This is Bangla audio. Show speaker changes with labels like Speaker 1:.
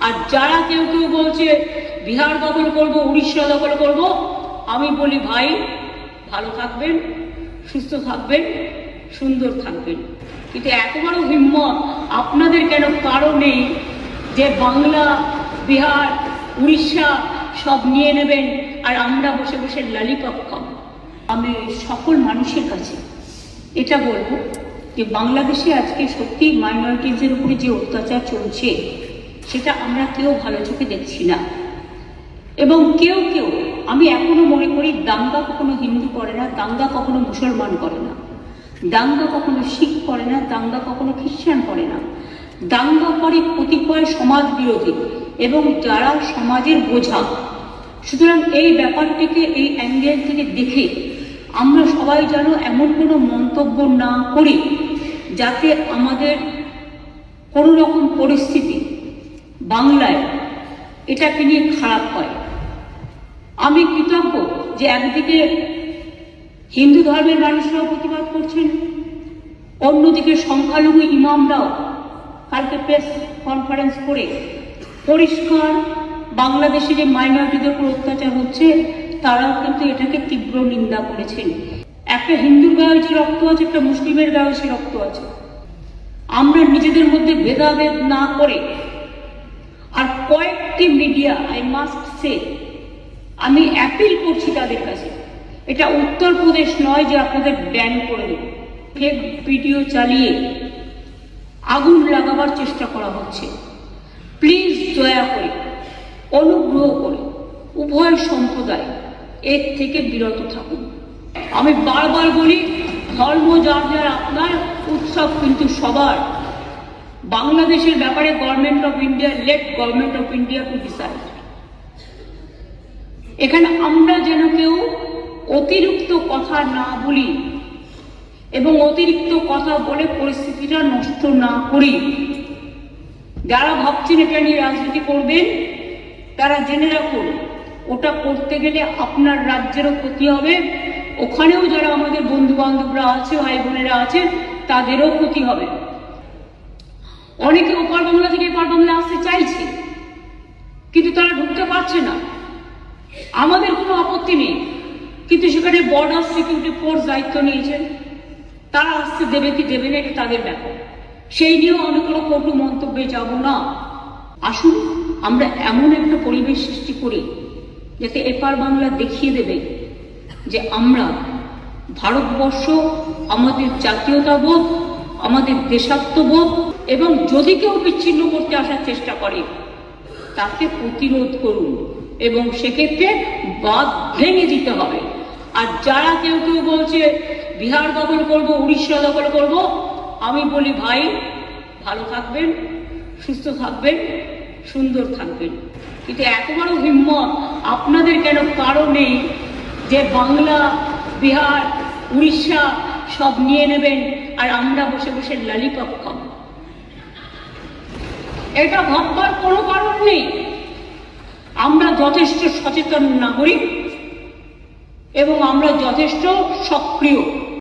Speaker 1: আর যারা কেউ কেউ বলছে বিহার দখল করব, উড়িষ্যা দখল করব, আমি বলি ভাই ভালো থাকবেন, সুস্থ থাকবেন, সুন্দর থাকবেন। কিন্তু এত বড় হিম্মত আপনাদের কেন কারো নেই যে বাংলা, বিহার, উড়িষ্যা সব নিয়ে নেবেন আর আমরা বসে বসে ললিপপ খাবো? আমি সকল মানুষের কাছে এটা বলবো যে বাংলাদেশে আজকে সত্যি মাইনরিটিজের উপরে যে অত্যাচার চলছে সেটা আমরা কেউ ভালো চোখে দেখছি না। এবং কেউ কেউ, আমি এখনো মনে করি দাঙ্গা কখনো হিন্দু করে না, দাঙ্গা কখনো মুসলমান করে না, দাঙ্গা কখনো শিখ করে না, দাঙ্গা কখনো খ্রিস্টান করে না। দাঙ্গা করে কতিপয় সমাজ বিরোধী এবং যারা সমাজের বোঝা। সুতরাং এই ব্যাপারটিকে এই অ্যাঙ্গেল থেকে দেখে আমরা সবাই যেন এমন কোনো মন্তব্য না করি যাতে আমাদের কোনো রকম পরিস্থিতি বাংলায় এটাকে নিয়ে খারাপ হয়। আমি কৃতজ্ঞ যে একদিকে হিন্দু ধর্মের মানুষরাও প্রতিবাদ করছেন, অন্যদিকে সংখ্যালঘু ইমামরাও কালকে প্রেস কনফারেন্স করে পরিষ্কার বাংলাদেশে যে মাইনরিটিদের উপর অত্যাচার হচ্ছে তারাও কিন্তু এটাকে তীব্র নিন্দা করেছেন। একটা হিন্দুর গায়ে যে রক্ত আছে, একটা মুসলিমের গায়ে সে রক্ত আছে। আমরা নিজেদের মধ্যে ভেদাভেদ না করে, আর কয়েকটি মিডিয়া, আই মাস্ট সে, আমি অ্যাপিল করছি তাদের কাছে, এটা উত্তরপ্রদেশ নয় যে আপনাদের ব্যান করে দেব। ফেক ভিডিও চালিয়ে আগুন লাগাবার চেষ্টা করা হচ্ছে। প্লিজ দয়া করে, অনুগ্রহ করে উভয় সম্প্রদায় এর থেকে বিরত থাকুন। আমি বারবার বলি, ধর্ম যার যার আপনার, উৎসব কিন্তু সবার। বাংলাদেশের ব্যাপারে government of India, late government of India to decide. এখানে আমরা যেন কেউ অতিরিক্ত কথা না বলি এবং অতিরিক্ত কথা বলে পরিস্থিতিটা নষ্ট না করি। যারা ভাবছেন এটা নিয়ে রাজনীতি করবেন তারা জেনে রাখুন, ওটা করতে গেলে আপনার রাজ্যেরও ক্ষতি হবে, ওখানেও যারা আমাদের বন্ধু বান্ধবরা আছে, ভাই বোনেরা আছে, তাদেরও ক্ষতি হবে। অনেকে ওপার বাংলা থেকে এপার বাংলা আসতে চাইছে কিন্তু তারা ঢুকতে পারছে না। আমাদের কোনো আপত্তি নেই, কিন্তু সেখানে বর্ডার সিকিউরিটি ফোর্স দায়িত্ব নিয়েছেন, তারা আসতে দেবে কি দেবে না এটা তাদের ব্যাপার। সেই নিয়েও আমি কোনো কটু মন্তব্যে যাব না। আসুন আমরা এমন একটা পরিবেশ সৃষ্টি করি যাতে এপার বাংলা দেখিয়ে দেবে যে আমরা ভারতবর্ষ, আমাদের জাতীয়তাবোধ, আমাদের দেশাত্মবোধ, এবং যদি কেউ বিচ্ছিন্ন করতে আসার চেষ্টা করে তাকে প্রতিরোধ করুন এবং সেক্ষেত্রে বাঁধ ভেঙে দিতে হবে। আর যারা কেউ কেউ বলছে বিহার দখল করব, উড়িষ্যা দখল করব, আমি বলি ভাই ভালো থাকবেন, সুস্থ থাকবেন, সুন্দর থাকবেন। কিন্তু এত বড় হিম্মত আপনাদের কেন কারো নেই যে বাংলা, বিহার, উড়িষ্যা সব নিয়ে নেবেন আর আমরা বসে বসে ললিপপ খাবো? এটা ভাববার কোনো কারণ নেই। আমরা যথেষ্ট সচেতন নাগরিক এবং আমরা যথেষ্ট সক্রিয়।